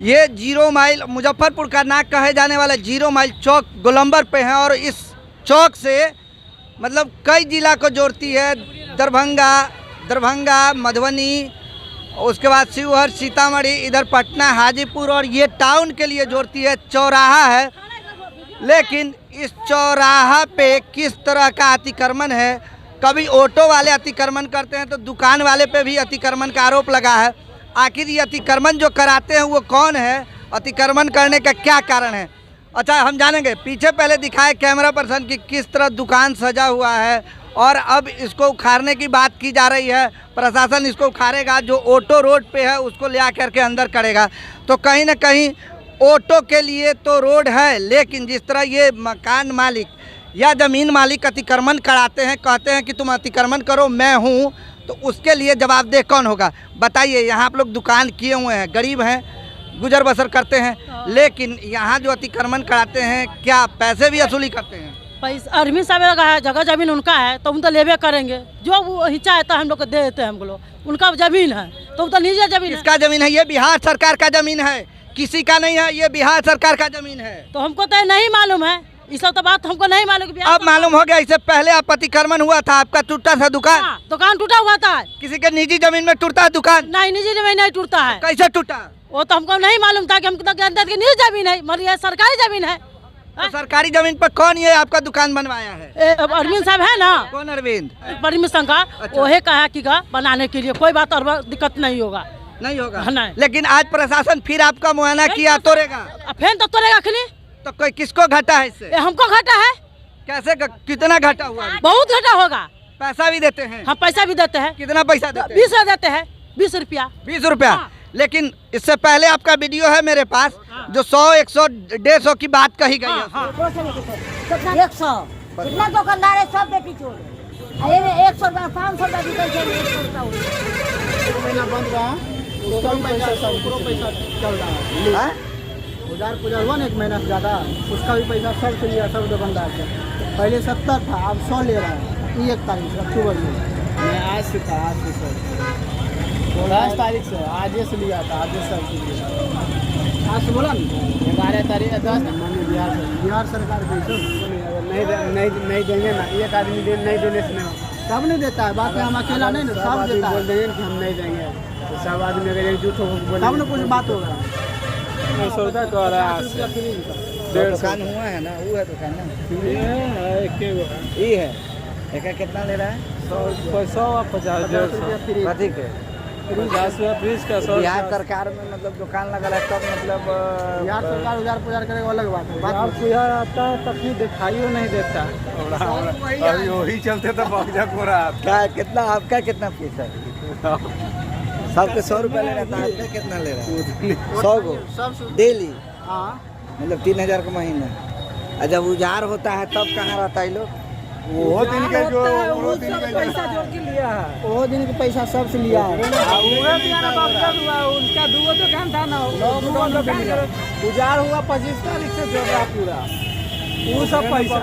ये 0 माइल मुजफ्फरपुर का नाक कहे जाने वाला 0 माइल चौक गोलंबर पे है और इस चौक से मतलब कई जिला को जोड़ती है। दरभंगा, मधुबनी, उसके बाद शिवहर, सीतामढ़ी, इधर पटना, हाजीपुर और ये टाउन के लिए जोड़ती है। चौराहा है, लेकिन इस चौराहा पे किस तरह का अतिक्रमण है। कभी ऑटो वाले अतिक्रमण करते हैं तो दुकान वाले पे भी अतिक्रमण का आरोप लगा है। आखिर ये अतिक्रमण जो कराते हैं वो कौन है, अतिक्रमण करने का क्या कारण है। अच्छा, हम जानेंगे। पीछे पहले दिखाए कैमरा पर्सन की किस तरह दुकान सजा हुआ है और अब इसको उखाड़ने की बात की जा रही है। प्रशासन इसको उखाड़ेगा, जो ऑटो रोड पे है उसको ले आकर के अंदर करेगा। तो कहीं ना कहीं ऑटो के लिए तो रोड है, लेकिन जिस तरह ये मकान मालिक या ज़मीन मालिक अतिक्रमण कराते हैं, कहते हैं कि तुम अतिक्रमण करो, मैं हूँ, तो उसके लिए जवाबदेह कौन होगा। बताइए, यहाँ आप लोग दुकान किए हुए हैं, गरीब हैं, गुजर बसर करते हैं, लेकिन यहाँ जो अतिक्रमण कराते हैं क्या पैसे भी वसूली करते हैं? पैसा आदमी सब का है, जगह जमीन उनका है तो हम तो लेवे करेंगे। जो वो हिस्सा है तो हम लोग को दे देते हैं। हम लोग उनका जमीन है तो हम तो निजी जमीन। किसका जमीन है? ये बिहार सरकार का जमीन है, किसी का नहीं है। ये बिहार सरकार का जमीन है। तो हमको तो नहीं मालूम है, इस सब तो बात हमको नहीं मालूम। अब मालूम हो गया। इससे पहले आप अतिक्रमण हुआ था, आपका टूटा था दुकान? दुकान टूटा हुआ था। किसी के निजी जमीन में टूटा है दुकान? नहीं, निजी जमीन नहीं टूटता है। कैसे टूटा? वो तो हमको नहीं मालूम था कि हमको अंदर की निजी जमीन है, मगर ये सरकारी जमीन है। तो सरकारी जमीन पर कौन ये आपका दुकान बनवाया है? अरविंद साहब है ना। कौन अरविंद? परमिशन का। अच्छा। वही कहा कि बनाने के लिए कोई बात और दिक्कत नहीं होगा। नहीं होगा नहीं। लेकिन आज प्रशासन फिर आपका मुआयना किया, तोड़ेगा? फिर तो तोड़ेगा अखनी। तो कोई किसको घाटा है इससे? हमको घाटा है। कैसे कितना घाटा हुआ? बहुत घाटा होगा। पैसा भी देते हैं? हाँ, पैसा भी देते हैं। कितना पैसा देते हैं? 20 देते हैं। 20 रुपया। 20 रुपया। हाँ। लेकिन इससे पहले आपका वीडियो है मेरे पास, जो 100, 100, 150 की बात कही गई है। 100 जितना दुकानदार है सब बेटी चोर है। 100 रुपया, 500 रुपया बिकल छै, 100 रुपया महीना बंद रहा, उसका भी पैसा सब पैसा चल रहा है। गुजार हुआ ना 1 महीना से ज़्यादा, उसका भी पैसा सब से लिया, सब दुकानदार से। पहले 70 था, अब 100 ले रहा है। 1 तारीख अक्टूबर में। आज से था, आज से सर 10 तारीख से, आज से लिया था, आज सब लिया। आज से बोला ना 11 तारीख 10 बिहार सरकार नहीं देंगे ना। एक आदमी नहीं देने से नहीं, सब नहीं देता है। बात है, हम अकेला नहीं ना, सब देता है। बोल देंगे कि हम नहीं देंगे, तो सब आदमी अगर एकजुट हो तब ना कुछ बात होगा। 100 रुपया तो रहा है। दुकान हुआ है ना, वो है दुकान ना, ये है। एक कितना ले रहा है? 100, 50, 150 कथी के? 50 रुपया फ्रिज का। बिहार सरकार में मतलब दुकान लगा है, तब मतलब बिहार सरकार उजार पुजार करेगा, अलग बात है। बात पुजार आता है तब भी दिखाइयो नहीं देता। अभी वही चलते तो बगजक हो रहा है। क्या कितना आपका कितना फीस है? सबके 100 रुपया ले रहा था, आपका कितना ले रहा है? 100 को डेली? हाँ, मतलब 3000 का महीना। और जब उजार होता है तब कहाँ रहता है लोग? वो दिन के जो पैसा जोड़ के लिया है, वो दिन के पैसा सब से लिया है। उनका 2 दुकान था ना, गुजार हुआ 25 तारीख से जोड़ रहा पूरा, वो सब पैसा।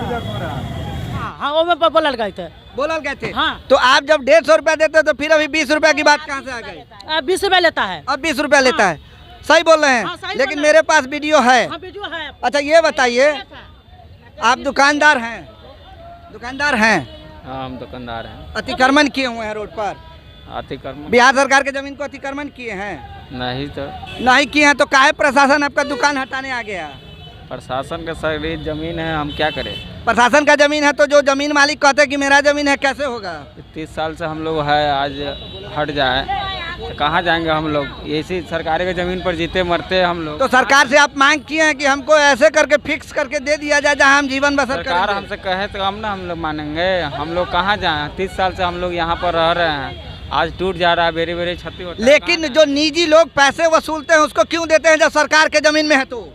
हाँ, वो में बोलल गए थे। बोलल गए थे। हाँ। तो आप जब 150 रुपया देते तो फिर अभी 20 रुपया की बात कहाँ से आ गई? 20 रुपया लेता है। अब 20 रुपया लेता है। सही बोल रहे हाँ, हैं, सही लेकिन बोल मेरे पास वीडियो है। हाँ, वीडियो है। अच्छा, ये बताइए, आप दुकानदार हैं? दुकानदार हैं? हाँ, हम दुकानदार हैं। अतिक्रमण किए हुए हैं रोड पर? अतिक्रमण बिहार सरकार के जमीन को अतिक्रमण किए हैं? नहीं तो नहीं किए हैं तो काहे प्रशासन आपका दुकान हटाने आ गया? प्रशासन का सारी जमीन है, हम क्या करें। प्रशासन का जमीन है तो जो जमीन मालिक कहते हैं कि मेरा जमीन है, कैसे होगा? 30 साल से हम लोग है, आज हट जाए तो कहाँ जाएंगे हम लोग। ऐसी सरकारी के जमीन पर जीते मरते हम लोग। तो सरकार से आप मांग किए हैं कि हमको ऐसे करके फिक्स करके दे दिया जाए जहाँ हम जीवन बसर सरकार करेंगे? हमसे कहे तो हम लोग मानेंगे। हम लोग कहाँ जाएं? 30 साल से हम लोग यहाँ पर रह रहे हैं, आज टूट जा रहा है, बेरी बेरी क्षति होता है। लेकिन जो निजी लोग पैसे वसूलते हैं उसको क्यों देते हैं जब सरकार के जमीन में है? तो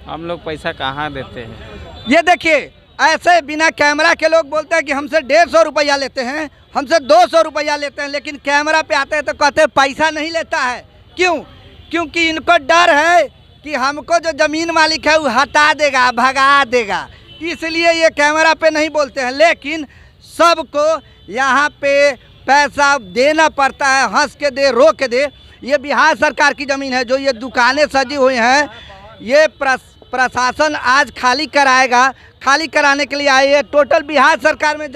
हम लोग पैसा कहाँ देते हैं? ये देखिए, ऐसे बिना कैमरा के लोग बोलते हैं कि हमसे 150 रुपया लेते हैं, हमसे 200 रुपया लेते हैं, लेकिन कैमरा पे आते हैं तो कहते हैं पैसा नहीं लेता है। क्यों? क्योंकि इनको डर है कि हमको जो ज़मीन मालिक है वो हटा देगा, भगा देगा, इसलिए ये कैमरा पे नहीं बोलते हैं। लेकिन सबको यहाँ पे पैसा देना पड़ता है, हंस के दे रो के दे। ये बिहार सरकार की ज़मीन है। जो ये दुकानें सजी हुई हैं, ये प्रशासन आज खाली कराएगा। खाली कराने के लिए आई है। टोटल बिहार सरकार में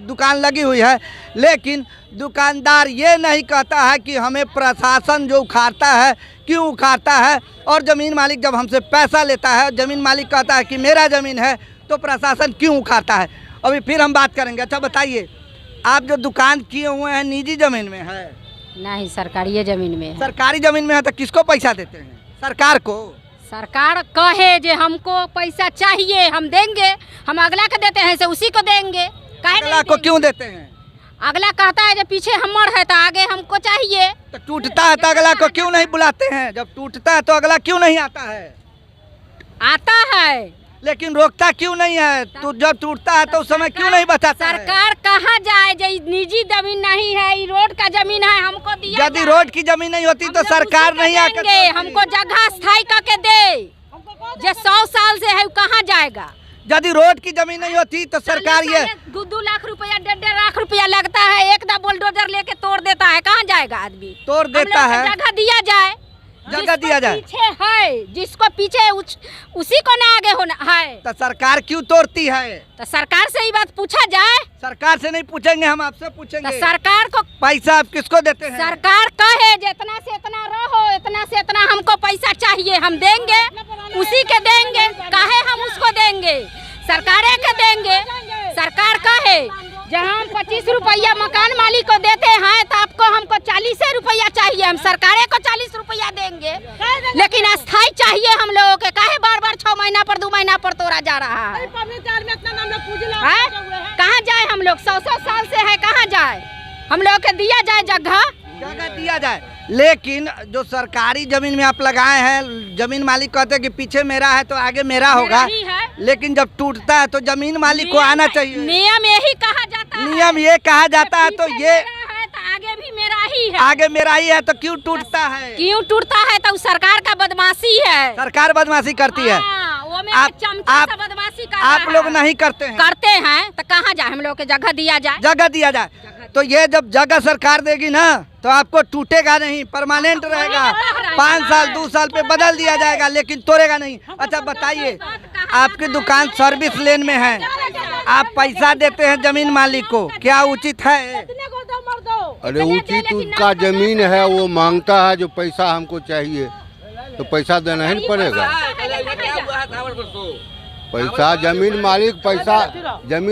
दुकान लगी हुई है, लेकिन दुकानदार ये नहीं कहता है कि हमें प्रशासन जो उखाड़ता है क्यों उखाड़ता है। और ज़मीन मालिक जब हमसे पैसा लेता है, ज़मीन मालिक कहता है कि मेरा ज़मीन है, तो प्रशासन क्यों उखाड़ता है। अभी फिर हम बात करेंगे। अच्छा बताइए, आप जो दुकान किए हुए हैं निजी ज़मीन में है? नहीं, सरकारी ज़मीन में है। सरकारी ज़मीन में है तो किसको पैसा देते हैं? सरकार को। सरकार कहे जे हमको पैसा चाहिए हम देंगे, हम अगला को देते हैं से उसी को देंगे। काहे अगला को क्यों देते हैं? अगला कहता है जो पीछे हमर है तो आगे हमको चाहिए। तो टूटता है तो अगला को क्यों नहीं बुलाते हैं? जब टूटता है तो अगला क्यों नहीं आता है? आता है, लेकिन रोकता क्यों नहीं है? तो जब टूटता है तो उस समय क्यों नहीं बताता है? सरकार कहाँ जाए? जो निजी जमीन नहीं है, ये रोड का जमीन है, हमको दिया यदि रोड की जमीन नहीं होती तो सरकार नहीं आकर हमको जगह स्थायी करके दे। जो 100 साल से है वो कहाँ जाएगा? यदि रोड की जमीन नहीं होती तो सरकार ये 2 लाख रुपया 1.5 लाख रुपया लगता है, एक दा बुलडोजर लेके तोड़ देता है, कहाँ जाएगा आदमी? तोड़ देता है। जगह दिया जाए, जगह दिया जाए। पीछे है जिसको पीछे उसी को ना आगे होना है। तो सरकार क्यों तोड़ती है? तो सरकार से ही बात पूछा जाए। सरकार से नहीं पूछेंगे, हम आपसे पूछेंगे। तो सरकार को पैसा आप किसको देते हैं? सरकार कहे जितना से इतना रहो, इतना से इतना हमको पैसा चाहिए, हम देंगे, उसी के देंगे। काहे हम उसको देंगे? सरकारे के देंगे। सरकार कहे जहाँ हम 25 रुपया मकान मालिक को देते हैं तो आपको हमको 40 रुपया चाहिए, हम सरकारे को 40 रुपया देंगे, लेकिन अस्थाई चाहिए हम लोगों के। काहे बार बार 6 महीना पर 2 महीना पर तोड़ा जा रहा है? कहाँ जाए हम लोग? 100 साल से है, कहाँ जाए? हम लोग के दिया जाए जगह दिया जाए। लेकिन जो सरकारी जमीन में आप लगाए हैं, जमीन मालिक कहते हैं कि पीछे मेरा है तो आगे मेरा होगा, लेकिन जब टूटता है तो जमीन मालिक को आना चाहिए। नियम यही कहा जाता है। नियम ये कहा जाता है तो ये आगे भी मेरा ही है, आगे मेरा ही है तो क्यों टूटता है? क्यों टूटता है? तो सरकार का बदमाशी है। सरकार बदमाशी करती है। वो में आप बदमाशी कर आप लोग नहीं करते हैं? करते हैं तो कहाँ जाए? हम लोग के जगह दिया जाए। जगह दिया जाए। तो ये जब जगह सरकार देगी ना तो आपको टूटेगा नहीं, परमानेंट रहेगा। 5 साल 2 साल पे बदल दिया जाएगा, लेकिन तोड़ेगा नहीं। अच्छा बताइए, आपकी दुकान सर्विस लेन में है, आप पैसा देते हैं जमीन मालिक को, क्या उचित है? अरे उचित उसका जमीन है, वो मांगता है जो पैसा हमको चाहिए तो पैसा देना ही पड़ेगा। पैसा जमीन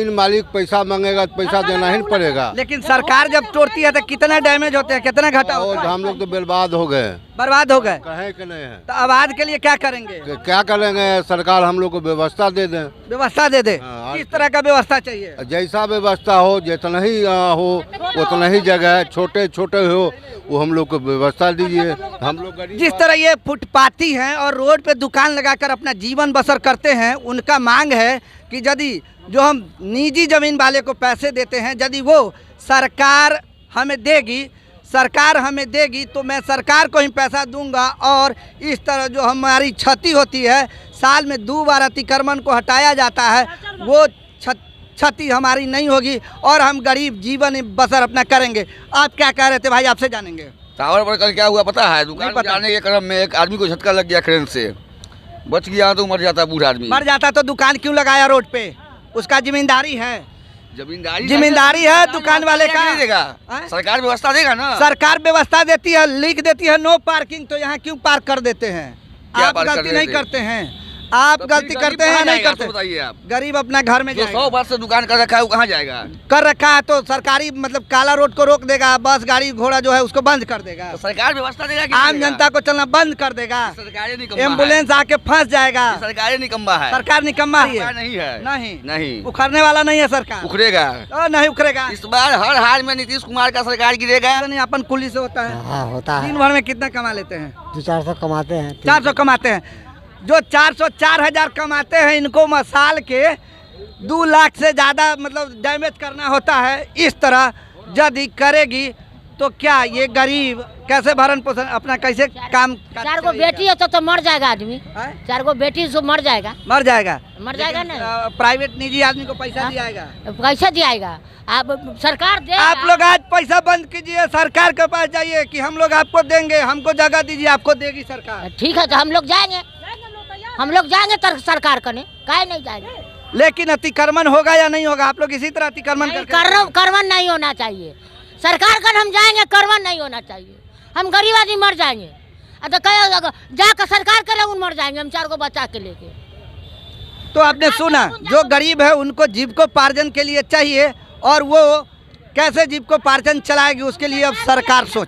मालिक पैसा मांगेगा तो पैसा देना ही पड़ेगा। लेकिन सरकार जब तोड़ती है तो कितना डैमेज होते हैं, कितना घाटा होता है? हम लोग तो बर्बाद हो गए। बर्बाद हो गए कहे कि नहीं है? तो आवाज के लिए क्या करेंगे? क्या करेंगे? सरकार हम लोग को व्यवस्था दे दे। व्यवस्था दे दे। किस तरह का व्यवस्था चाहिए? जैसा व्यवस्था हो, जितना ही हो उतना ही जगह, छोटे छोटे हो वो हम लोग को व्यवस्था दीजिए। हम लोग जिस तरह ये फुटपाथी हैं और रोड पे दुकान लगाकर अपना जीवन बसर करते हैं, उनका मांग है कि यदि जो हम निजी जमीन वाले को पैसे देते हैं, यदि वो सरकार हमें देगी तो मैं सरकार को ही पैसा दूंगा। और इस तरह जो हमारी क्षति होती है, साल में 2 बार अतिक्रमण को हटाया जाता है, वो क्षति हमारी नहीं होगी और हम गरीब जीवन बसर अपना करेंगे। आप क्या कह रहे थे भाई? आपसे जानेंगे। टावर पर कल क्या हुआ पता है? दुकान पर जाने के क्रम में एक आदमी को झटका लग गया क्रेन से, बच गया तो मर जाता बूढ़ा आदमी। मर जाता तो दुकान क्यों लगाया रोड पे? उसका जिम्मेदारी है है दुकान वाले का। नहीं देगा, सरकार व्यवस्था देगा ना। सरकार व्यवस्था देती है, लिख देती है नो पार्किंग, तो यहाँ क्यों पार्क कर देते हैं? आप गलती नहीं करते हैं, आप गलती करते हैं नहीं करते? बताइए आप। गरीब अपना घर में जो 100 वर्ष से दुकान कर रखा है वो कहाँ जाएगा? कर रखा है तो सरकारी मतलब काला रोड को रोक देगा, बस गाड़ी घोड़ा जो है उसको बंद कर देगा। तो सरकार व्यवस्था देगा कि आम जनता को चलना बंद कर देगा। सरकारी निकम्मा, एम्बुलेंस आके फंस जाएगा। सरकारी निकम्मा है। सरकार निकम्मा नहीं है। नहीं उखड़ने वाला नहीं है सरकार। उखड़ेगा नहीं उखड़ेगा। इस बार हर हाल में नीतीश कुमार का सरकार गिरेगा। नहीं अपन कुली से होता है। हाँ होता है। दिन भर में कितना कमा लेते हैं? 200-400 कमाते हैं। 400 कमाते हैं। जो 400-4,000 कमाते हैं, इनको मसाल के 2 लाख से ज़्यादा मतलब डैमेज करना होता है। इस तरह यदि करेगी तो क्या ये गरीब कैसे भरण पोषण अपना कैसे काम 4 गो बेटी है तो मर जाएगा आदमी। हैं? 4 गो बेटी से मर जाएगा मर जाएगा ना। प्राइवेट निजी आदमी को पैसा दिया जाएगा। कैसे दियाएगा? अब सरकार दे। आप लोग आज पैसा बंद कीजिए, सरकार के पास जाइए कि हम लोग आपको देंगे, हमको जगह दीजिए, आपको देगी सरकार। ठीक है तो हम लोग जाएंगे सरकार करने, काहे नहीं जाएंगे? लेकिन अतिक्रमण होगा या नहीं होगा? आप लोग इसी तरह अतिक्रमण करवन नहीं होना चाहिए। सरकार कर हम जाएंगे, करवन नहीं होना चाहिए। हम गरीब आदमी मर जाएंगे तो जाकर सरकार के लोग मर जाएंगे, हम 4 को बचा के लेके। तो आपने सुना, जो गरीब है उनको जीविकोपार्जन के लिए चाहिए, और वो कैसे जीविकोपार्जन चलाएगी उसके लिए अब सरकार सोचे।